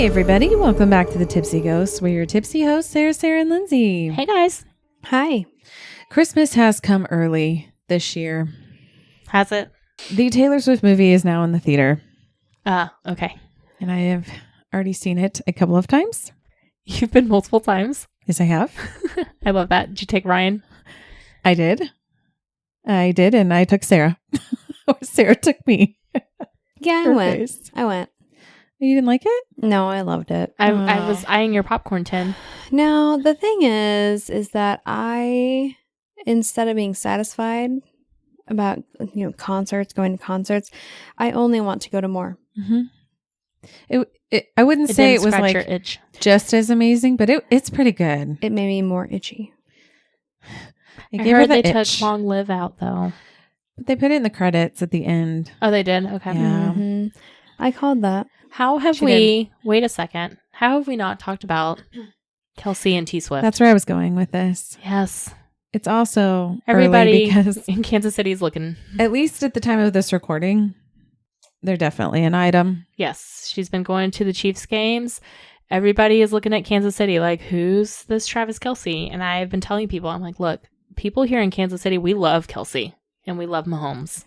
Hey everybody, welcome back to the Tipsy Ghosts. We're your tipsy hosts, Sarah, and Lindsey. Hey guys. Hi. Christmas has come early this year. Has it? The Taylor Swift movie is now in the theater. Okay. And I have already seen it a couple of times. You've been multiple times. Yes, I have. I love that. Did you take Ryan? I did, and I took Sarah. Or Sarah took me. Yeah, I went. You didn't like it? No, I loved it. I was eyeing your popcorn tin. Now, the thing is that I, instead of being satisfied about, going to concerts, I only want to go to more. Mm-hmm. I wouldn't say it was like your itch. Just as amazing, but it's pretty good. It made me more itchy. I heard they took Long Live out, though. They put it in the credits at the end. Oh, they did? Okay. Yeah. Mm-hmm. I called that. How have wait a second. How have we not talked about Kelsey and T Swift? That's where I was going with this. Yes. It's also everybody because in Kansas City is looking. At least at the time of this recording, they're definitely an item. Yes. She's been going to the Chiefs games. Everybody is looking at Kansas City like, who's this Travis Kelsey? And I've been telling people, I'm like, look, people here in Kansas City, we love Kelsey and we love Mahomes.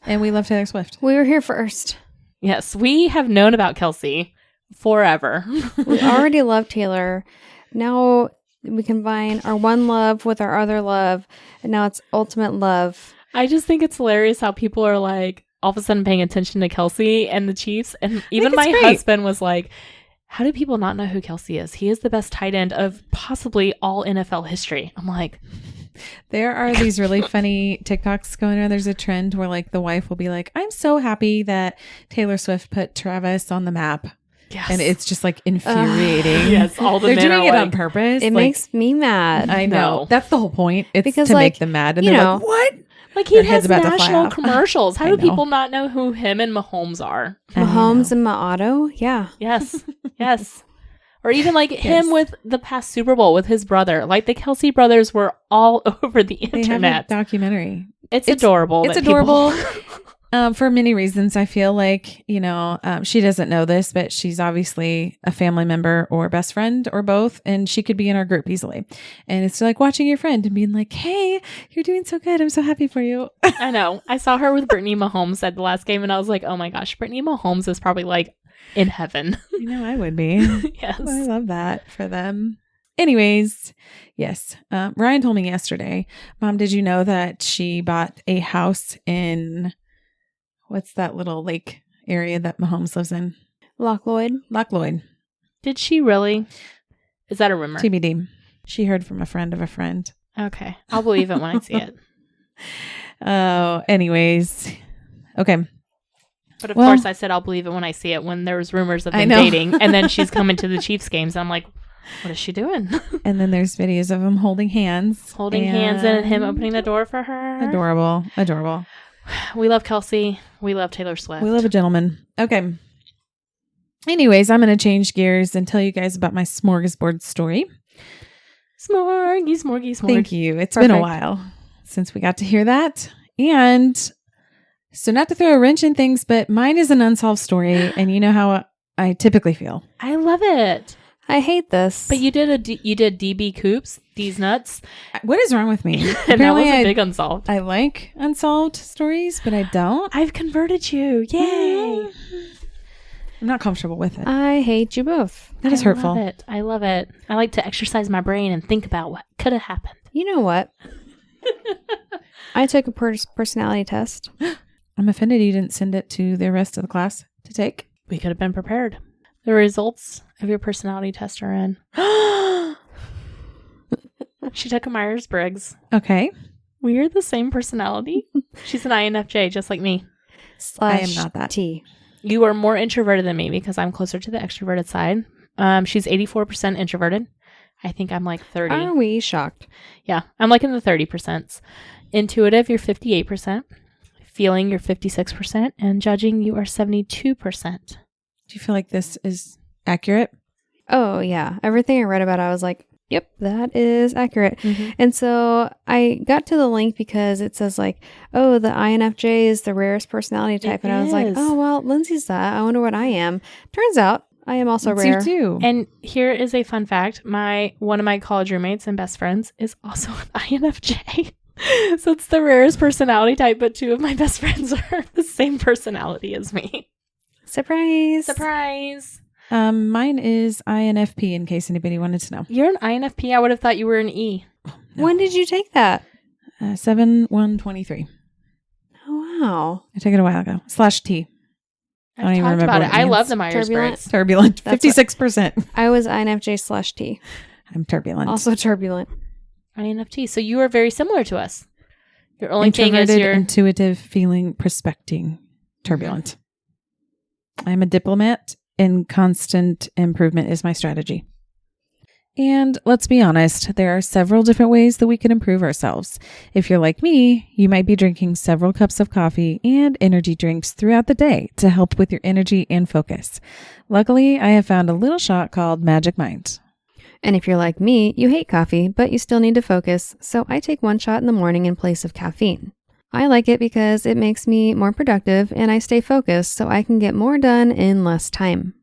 And we love Taylor Swift. We were here first. Yes, we have known about Kelsey forever. We already love Taylor. Now we combine our one love with our other love, and now it's ultimate love. I just think it's hilarious how people are like all of a sudden paying attention to Kelsey and the Chiefs. And even my husband was like, how do people not know who Kelsey is? He is the best tight end of possibly all NFL history. I'm like... There are these really funny TikToks going on. There's a trend where like the wife will be like, I'm so happy that Taylor Swift put Travis on the map. Yes. And it's just like infuriating. Yes, all the They're men doing are it like, on purpose. It makes me mad. I know. No. That's the whole point. It's because, to make them mad. And they're like, what? Like he Their has head's about to fly national off. commercials. How I do know. people not know who him and Mahomes are? Mahomes and Maotto? Yeah. Yes. Yes. Or even like him with the past Super Bowl with his brother. Like the Kelsey brothers were all over the They have a internet. documentary. It's adorable. It's that adorable. people- For many reasons. I feel like, she doesn't know this, but she's obviously a family member or best friend or both. And she could be in our group easily. And it's like watching your friend and being like, hey, you're doing so good. I'm so happy for you. I know. I saw her with Brittany Mahomes at the last game and I was like, oh my gosh, Brittany Mahomes is probably like in heaven. I would be. Yes. I love that for them. Anyways, yes. Ryan told me yesterday, Mom, did you know that she bought a house in, what's that little lake area that Mahomes lives in? Loch Lloyd. Did she really? Is that a rumor? TBD. She heard from a friend of a friend. Okay. I'll believe it when I see it. Oh, anyways. Okay. But of course I said I'll believe it when I see it when there was rumors of them dating. And then she's coming to the Chiefs games. And I'm like, what is she doing? And then there's videos of them holding hands. And him opening the door for her. Adorable. We love Kelsey. We love Taylor Swift. We love a gentleman. Okay. Anyways, I'm going to change gears and tell you guys about my smorgasbord story. Smorgy. Thank you. It's been a while since we got to hear that. And so not to throw a wrench in things, but mine is an unsolved story. And you know how I typically feel. I love it. I hate this. But you did DB Coops, D's Nuts. What is wrong with me? And that was a big unsolved. I like unsolved stories, but I don't. I've converted you. Yay. I'm not comfortable with it. I hate you both. That is hurtful. I love it. I like to exercise my brain and think about what could have happened. You know what? I took a personality test. I'm offended you didn't send it to the rest of the class to take. We could have been prepared. The results of your personality test are in. She took a Myers-Briggs. Okay. We are the same personality. She's an INFJ, just like me. I am not that. T. You are more introverted than me because I'm closer to the extroverted side. She's 84% introverted. I think I'm like 30. Are we shocked? Yeah, I'm like in the 30%. Intuitive, you're 58%. Feeling, you're 56%. And judging, you are 72%. Do you feel like this is accurate? Oh, yeah. Everything I read about, I was like, yep, that is accurate. Mm-hmm. And so I got to the link because it says like, oh, the INFJ is the rarest personality type. And I was like, oh, well, Lindsay's that. I wonder what I am. Turns out I am also It's rare. you too. And here is a fun fact. One of my college roommates and best friends is also an INFJ. So it's the rarest personality type, but 2 of my best friends are the same personality as me. Surprise. Surprise. Mine is INFP, in case anybody wanted to know. You're an INFP. I would have thought you were an E. No. When did you take that? 7/1/23. Oh, wow. I took it a while ago. /T. I don't I've even talked remember about what it. it I means. love the Myers-Briggs. Turbulent. Turbulent. That's 56%. I was INFJ/T. I'm turbulent. Also turbulent. INFT. So you are very similar to us. Your only thing is Introverted, you're intuitive, feeling, prospecting, turbulent. I'm a diplomat, and constant improvement is my strategy. And let's be honest, there are several different ways that we can improve ourselves. If you're like me, you might be drinking several cups of coffee and energy drinks throughout the day to help with your energy and focus. Luckily, I have found a little shot called Magic Mind. And if you're like me, you hate coffee, but you still need to focus, so I take 1 shot in the morning in place of caffeine. I like it because it makes me more productive and I stay focused so I can get more done in less time.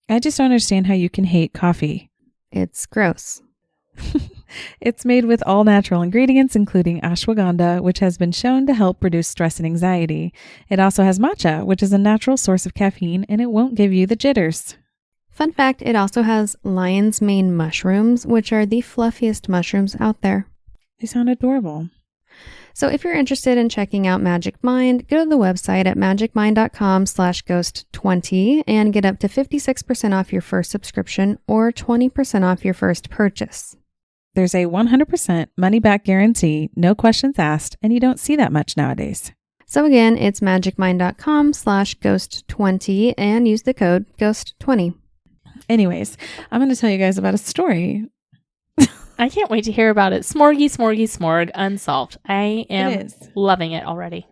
I just don't understand how you can hate coffee. It's gross. It's made with all natural ingredients, including ashwagandha, which has been shown to help reduce stress and anxiety. It also has matcha, which is a natural source of caffeine, and it won't give you the jitters. Fun fact, it also has lion's mane mushrooms, which are the fluffiest mushrooms out there. They sound adorable. So if you're interested in checking out Magic Mind, go to the website at magicmind.com/ghost20 and get up to 56% off your first subscription or 20% off your first purchase. There's a 100% money-back guarantee, no questions asked, and you don't see that much nowadays. So again, it's magicmind.com/ghost20 and use the code ghost20. Anyways, I'm going to tell you guys about a story. I can't wait to hear about it. Smorgy, smorgy, smorg, unsolved. I am loving it already.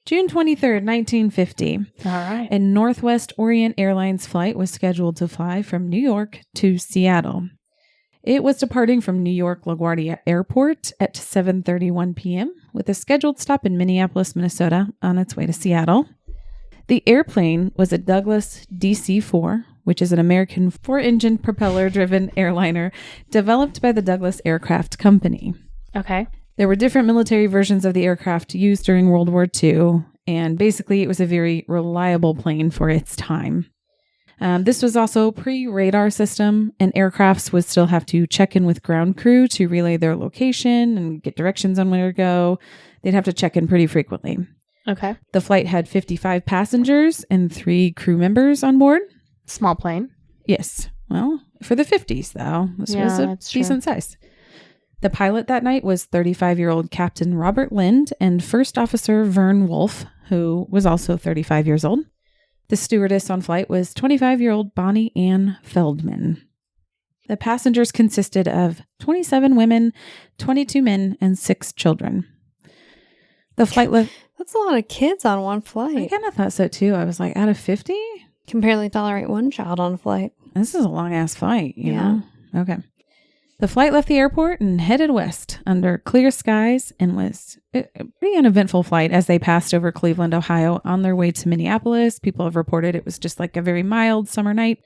June 23rd, 1950. All right. A Northwest Orient Airlines flight was scheduled to fly from New York to Seattle. It was departing from New York LaGuardia Airport at 7:31 p.m. with a scheduled stop in Minneapolis, Minnesota on its way to Seattle. The airplane was a Douglas DC-4, which is an American 4-engine propeller-driven airliner developed by the Douglas Aircraft Company. Okay. There were different military versions of the aircraft used during World War II, and basically it was a very reliable plane for its time. This was also pre-radar system, and aircrafts would still have to check in with ground crew to relay their location and get directions on where to go. They'd have to check in pretty frequently. Okay. The flight had 55 passengers and 3 crew members on board. Small plane. Yes. Well, for the 50s, though, this was a decent size. The pilot that night was 35-year-old Captain Robert Lind and First Officer Vern Wolf, who was also 35 years old. The stewardess on flight was 25-year-old Bonnie Ann Feldman. The passengers consisted of 27 women, 22 men, and 6 children. The flight left... That's a lot of kids on one I flight. kind of thought so, too. I was like, out of 50? Can barely tolerate 1 child on a flight. This is a long-ass flight, you know? Okay. The flight left the airport and headed west under clear skies and was a pretty uneventful flight as they passed over Cleveland, Ohio on their way to Minneapolis. People have reported it was just like a very mild summer night.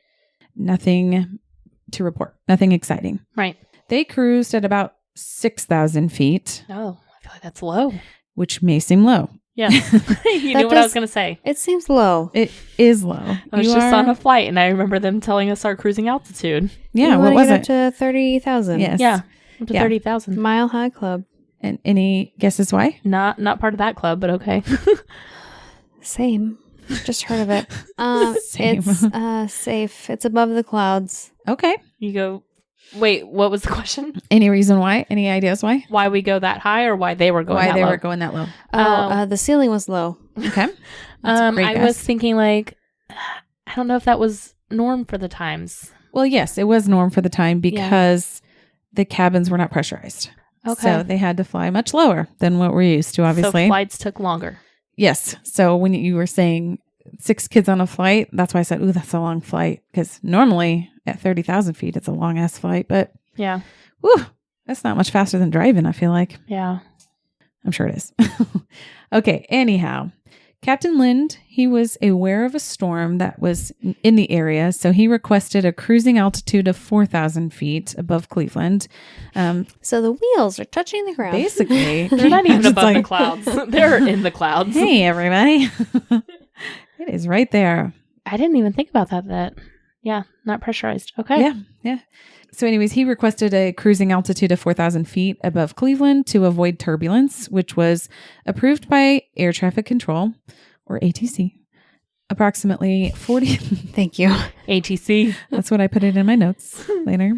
Nothing to report. Nothing exciting. Right. They cruised at about 6,000 feet. Oh, I feel like that's low. Which may seem low. Yeah. You knew what I was going to say. It seems low. It is low. I was just on a flight and I remember them telling us our cruising altitude. Yeah, you what was get it? Up to 30,000. Yes. Yeah. Up to 30,000. Mile High Club. And any guesses why? Not part of that club, but okay. Same. Just heard of it. Same. It's safe. It's above the clouds. Okay. You go, wait, what was the question? Any reason why? Any ideas why? Why we go that high or why they were going that low? Why they were going that low. The ceiling was low. Okay. That's a great I guess. was thinking like, I don't know if that was norm for the times. Well, yes, it was norm for the time because the cabins were not pressurized. Okay. So they had to fly much lower than what we're used to, obviously. So flights took longer. Yes. So when you were saying 6 kids on a flight, that's why I said, ooh, that's a long flight. Because normally at 30,000 feet, it's a long ass flight. But Yeah. whew, that's not much faster than driving, I feel like. Yeah. I'm sure it is. Okay. Anyhow, Captain Lind, he was aware of a storm that was in the area, so he requested a cruising altitude of 4,000 feet above Cleveland. So the wheels are touching the ground. Basically. They're not even Just above the clouds. They're in the clouds. Hey, everybody. It is right there. I didn't even think about that. Yeah, not pressurized. Okay. Yeah. So anyways, he requested a cruising altitude of 4,000 feet above Cleveland to avoid turbulence, which was approved by Air Traffic Control, or ATC. Approximately 40... Thank you. ATC. That's what I put it in my notes later.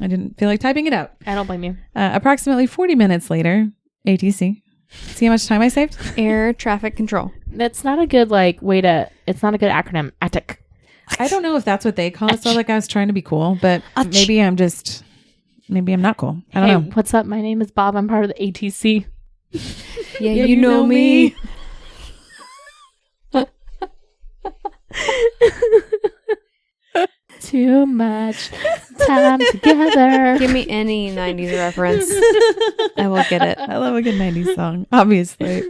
I didn't feel like typing it out. I don't blame you. Approximately 40 minutes later, ATC. See how much time I saved? Air Traffic Control. That's not a good, it's not a good acronym. ATIC. I don't know if that's what they call it. So like I was trying to be cool, but maybe I'm not cool. I don't know. What's up? My name is Bob. I'm part of the ATC. Yeah, you know me. Too much time together. Give me any 90s reference. I will get it. I love a good 90s song, obviously.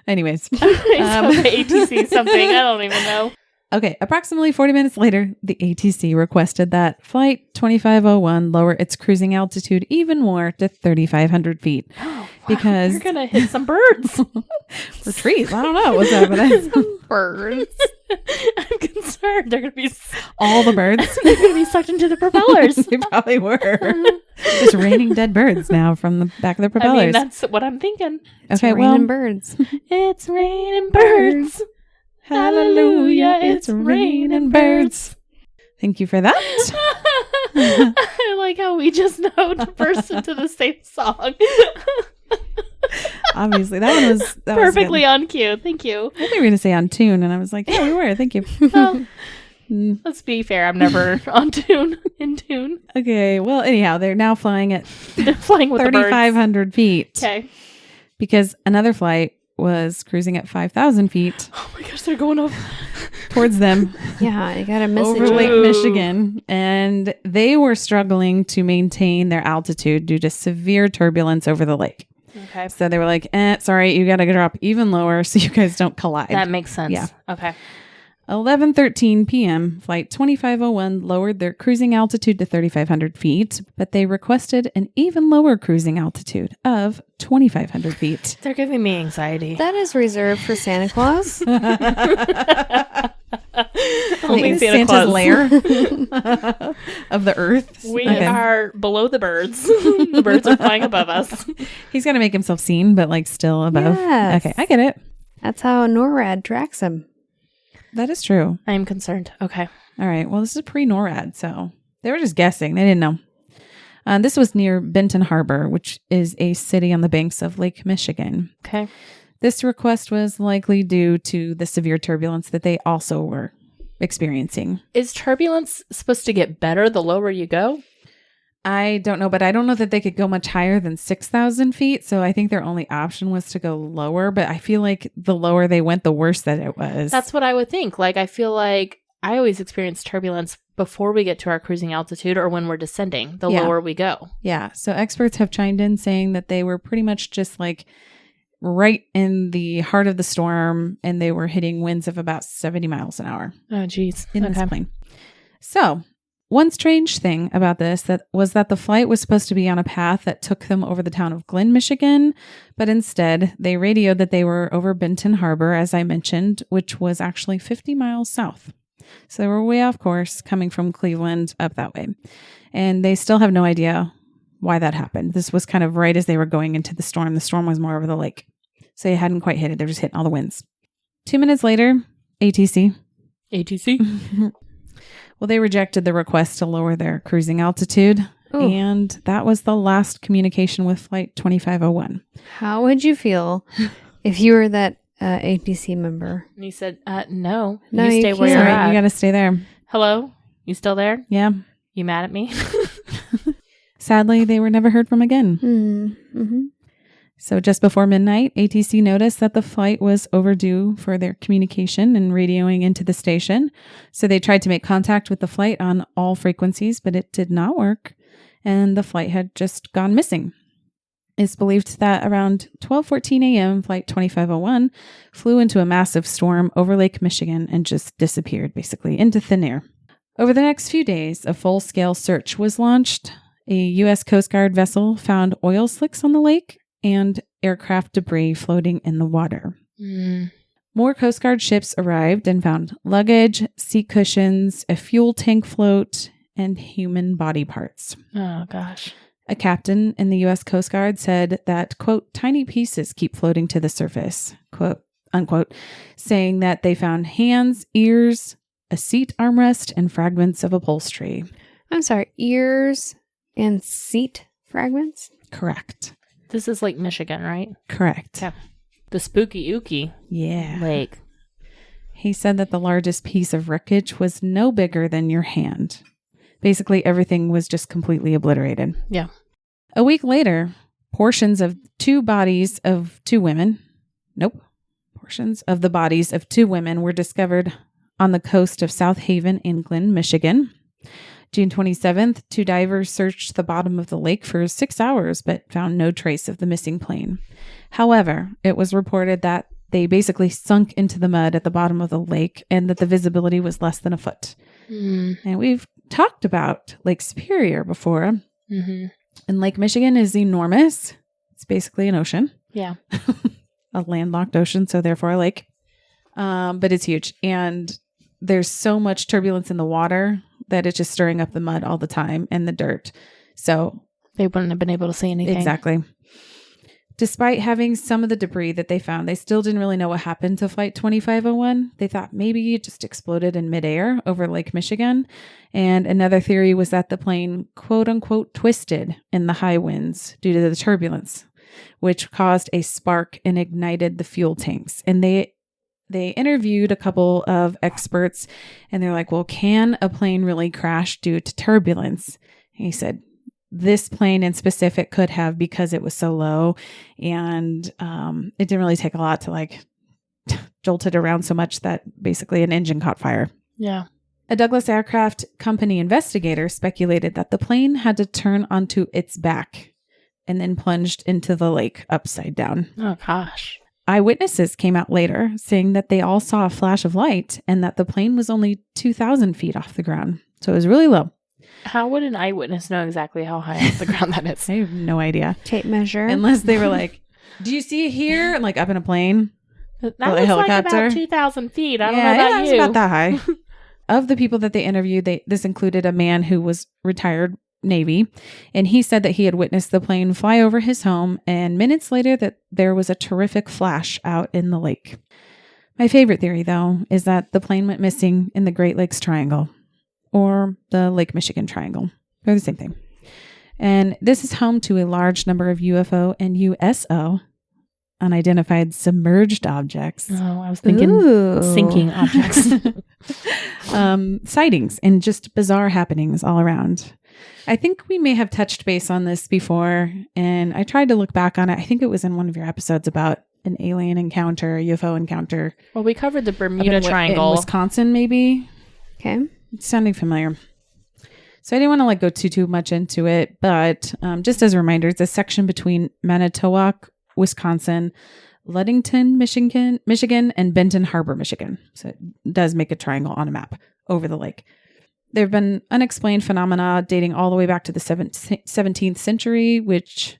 Anyways. ATC something. I don't even know. Okay, approximately 40 minutes later, the ATC requested that Flight 2501 lower its cruising altitude even more to 3,500 feet. Wow, because you're going to hit some birds. Or trees. I don't know what's happening. Some birds. I'm concerned. They're going to be... All the birds. They're going to be sucked into the propellers. They probably were. Just raining dead birds now from the back of the propellers. I mean, that's what I'm thinking. Okay, It's raining birds. It's raining birds. Hallelujah, it's raining birds. Thank you for that. I like how we just know to burst into the same song. Obviously, that was perfectly on cue. Thank you. I think we were going to say on tune, and I was like, yeah, we were. Thank you. Well, let's be fair. I'm never in tune. Okay, well, anyhow, they're now flying at They're flying with 3,500 feet. Okay. Because another flight was cruising at 5,000 feet. Oh my gosh, they're going over towards them. Yeah, you got a message. Over Lake Michigan. And they were struggling to maintain their altitude due to severe turbulence over the lake. Okay. So they were like, sorry, you got to drop even lower so you guys don't collide. That makes sense. Yeah. Okay. 11:13 p.m., Flight 2501 lowered their cruising altitude to 3,500 feet, but they requested an even lower cruising altitude of 2,500 feet. They're giving me anxiety. That is reserved for Santa Claus. Only Santa's Claus. lair of the earth. We are below the birds. The birds are flying above us. He's got to make himself seen, but like still above. Yes. Okay, I get it. That's how NORAD tracks him. That is true. I am concerned. Okay. All right. Well, this is pre-NORAD, so they were just guessing. They didn't know. This was near Benton Harbor, which is a city on the banks of Lake Michigan. Okay. This request was likely due to the severe turbulence that they also were experiencing. Is turbulence supposed to get better the lower you go? I don't know, but I don't know that they could go much higher than 6,000 feet. So I think their only option was to go lower. But I feel like the lower they went, the worse that it was. That's what I would think. Like, I feel like I always experience turbulence before we get to our cruising altitude or when we're descending, the lower we go. Yeah. So experts have chimed in saying that they were pretty much just like right in the heart of the storm, and they were hitting winds of about 70 miles an hour. Oh, geez. In this plane. So one strange thing about this was that the flight was supposed to be on a path that took them over the town of Glen, Michigan, but instead they radioed that they were over Benton Harbor, as I mentioned, which was actually 50 miles south. So they were way off course coming from Cleveland up that way. And they still have no idea why that happened. This was kind of right as they were going into the storm. The storm was more over the lake. So they hadn't quite hit it. They're just hitting all the winds. 2 minutes later, ATC. Well, they rejected the request to lower their cruising altitude. Ooh. And that was the last communication with Flight 2501. How would you feel if you were that ATC member? And he said, no, No, you you stay where can't. you're Sorry, at. you got to stay there. Hello? You still there? Yeah. You mad at me? Sadly, they were never heard from again. Mm-hmm. So just before midnight, ATC noticed that the flight was overdue for their communication and radioing into the station. So they tried to make contact with the flight on all frequencies, but it did not work. And the flight had just gone missing. It's believed that around 12:14 a.m., Flight 2501 flew into a massive storm over Lake Michigan and just disappeared, basically, into thin air. Over the next few days, a full-scale search was launched. A U.S. Coast Guard vessel found oil slicks on the lake and aircraft debris floating in the water. More Coast Guard ships arrived and found luggage, seat cushions, a fuel tank float, and human body parts. Oh, gosh. A captain in the U.S. Coast Guard said that, quote, tiny pieces keep floating to the surface, quote, unquote, saying that they found hands, ears, a seat armrest, and fragments of upholstery. I'm sorry, ears and seat fragments? Correct. This is Lake Michigan, right? Correct. Yeah. The spooky ookie lake. He said that the largest piece of wreckage was no bigger than your hand. Basically, everything was just completely obliterated. Yeah. A week later, portions of the bodies of two women were discovered on the coast of South Haven, England, Michigan. June 27th, 2 divers searched the bottom of the lake for 6 hours, but found no trace of the missing plane. However, it was reported that they basically sunk into the mud at the bottom of the lake and that the visibility was less than a foot. And we've talked about Lake Superior before. And Lake Michigan is enormous. It's basically an ocean. Yeah. A landlocked ocean, so therefore a lake. But it's huge. And there's so much turbulence in the water that it's just stirring up the mud all the time and the dirt. So they wouldn't have been able to see anything. Exactly. Despite having some of the debris that they found, they still didn't really know what happened to Flight 2501. They thought maybe it just exploded in midair over Lake Michigan. And another theory was that the plane, quote unquote, twisted in the high winds due to the turbulence, which caused a spark and ignited the fuel tanks. And they interviewed a couple of experts and they're like, well, can a plane really crash due to turbulence? And he said, this plane in specific could have, because it was so low and it didn't really take a lot to like jolt it around so much that basically an engine caught fire. Yeah. A Douglas Aircraft Company investigator speculated that the plane had to turn onto its back and then plunged into the lake upside down. Oh, gosh. Eyewitnesses came out later saying that they all saw a flash of light and that the plane was only 2,000 feet off the ground. So it was really low. How would an eyewitness know exactly how high off the ground that is? I have no idea. Tape measure. Unless they were like, do you see it here? Like up in a plane? That was helicopter? like about 2,000 feet. I don't know about it was you. about that high. Of the people that they interviewed, this included a man who was retired Navy, and he said that he had witnessed the plane fly over his home, and minutes later that there was a terrific flash out in the lake. My favorite theory, though, is that the plane went missing in the Great Lakes Triangle, or the Lake Michigan Triangle. They're the same thing. And this is home to a large number of UFO and USO, unidentified submerged objects. Oh, I was thinking sinking objects. Sightings and just bizarre happenings all around. I think we may have touched base on this before, and I tried to look back on it. I think it was in one of your episodes about an alien encounter, a UFO encounter. Well, we covered the Bermuda Triangle. In Wisconsin, maybe. Okay. It's sounding familiar. So I didn't want to go too much into it, but just as a reminder, it's a section between Manitowoc, Wisconsin, Ludington, Michigan, and Benton Harbor, Michigan. So it does make a triangle on a map over the lake. There have been unexplained phenomena dating all the way back to the 17th century, which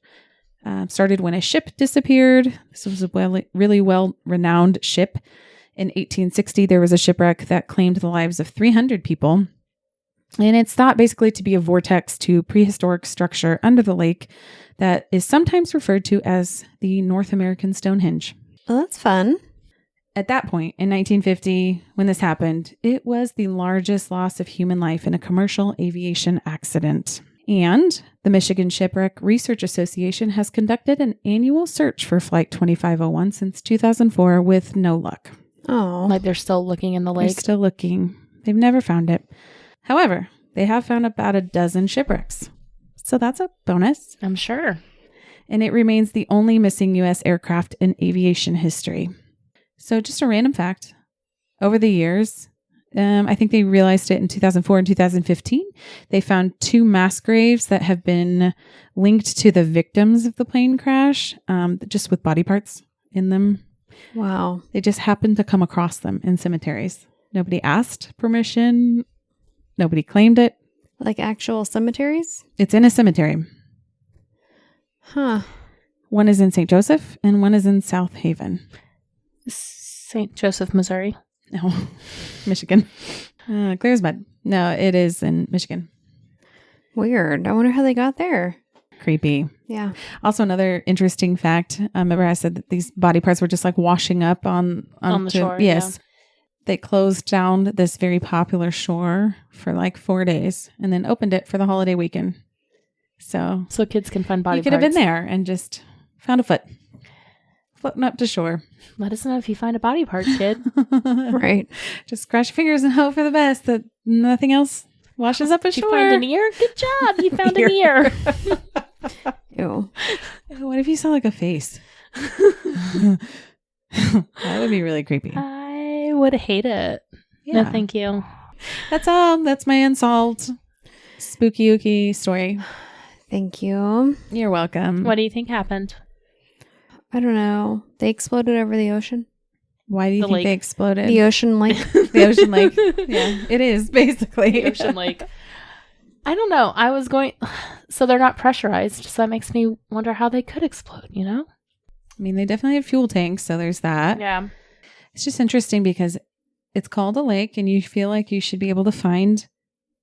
started when a ship disappeared. This was a really well-renowned ship. In 1860, there was a shipwreck that claimed the lives of 300 people. And it's thought basically to be a vortex to prehistoric structure under the lake that is sometimes referred to as the North American Stonehenge. Well, that's fun. At that point, in 1950, when this happened, it was the largest loss of human life in a commercial aviation accident. And the Michigan Shipwreck Research Association has conducted an annual search for Flight 2501 since 2004 with no luck. Oh. Like they're still looking in the lake? They're still looking. They've never found it. However, they have found about a dozen shipwrecks. So that's a bonus. I'm sure. And it remains the only missing U.S. aircraft in aviation history. So just a random fact. Over the years, I think they realized it in 2004 and 2015. They found 2 mass graves that have been linked to the victims of the plane crash, just with body parts in them. Wow. They just happened to come across them in cemeteries. Nobody asked permission. Nobody claimed it. Like actual cemeteries? It's in a cemetery. Huh. One is in St. Joseph and one is in South Haven. St. Joseph, Missouri. No, Michigan. Clear as mud. No, it is in Michigan. Weird. I wonder how they got there. Creepy. Yeah. Also, another interesting fact. Remember I said that these body parts were just like washing up on the shore. Yes. Yeah. They closed down this very popular shore for like 4 days and then opened it for the holiday weekend. So kids can find body you could parts. have been there and just found a foot floating up to shore. Let us know if you find a body part, kid. Right. Just cross your fingers and hope for the best that nothing else washes up Did ashore. you find an ear? Good job. You found an ear. Ew. What if you saw like a face? That would be really creepy. I would hate it. Yeah. No, thank you. That's all. That's my unsolved spooky ooky story. Thank you. You're welcome. What do you think happened? I don't know. They exploded over the ocean. Why do you The think lake. they exploded? The ocean lake. The ocean lake. Yeah, it is basically. The ocean lake. I don't know. So they're not pressurized. So that makes me wonder how they could explode, you know? I mean, they definitely have fuel tanks, so there's that. Yeah. It's just interesting because it's called a lake and you feel like you should be able to find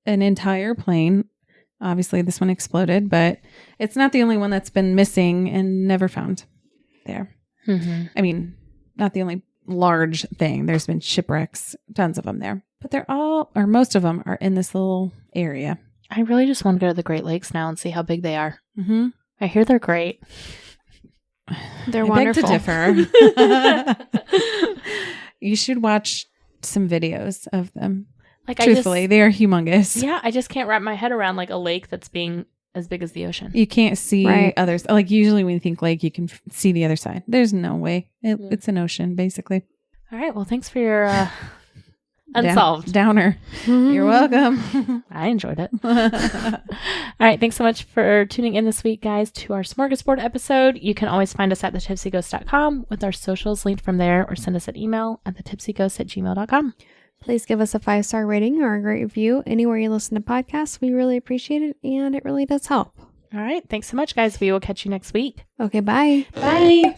an entire plane. Obviously, this one exploded, but it's not the only one that's been missing and never found there. Mm-hmm. I mean, not the only large thing. There's been shipwrecks, tons of them there. But they're all, or most of them, are in this little area. I really just want to go to the Great Lakes now and see how big they are. Mm-hmm. I hear they're great. They're I wonderful. beg to differ. You should watch some videos of them. Like Truthfully, they are humongous. I just can't wrap my head around like a lake that's being as big as the ocean. You can't see Right. others. Like usually when you think lake, you can see the other side. There's no way. It's an ocean, basically. All right. Well, thanks for your unsolved. Downer. You're welcome. I enjoyed it. All right. Thanks so much for tuning in this week, guys, to our smorgasbord episode. You can always find us at thetipsyghost.com with our socials linked from there, or send us an email at thetipsyghost@gmail.com. Please give us a 5-star rating or a great review anywhere you listen to podcasts. We really appreciate it, and it really does help. All right. Thanks so much, guys. We will catch you next week. Okay, bye. Bye.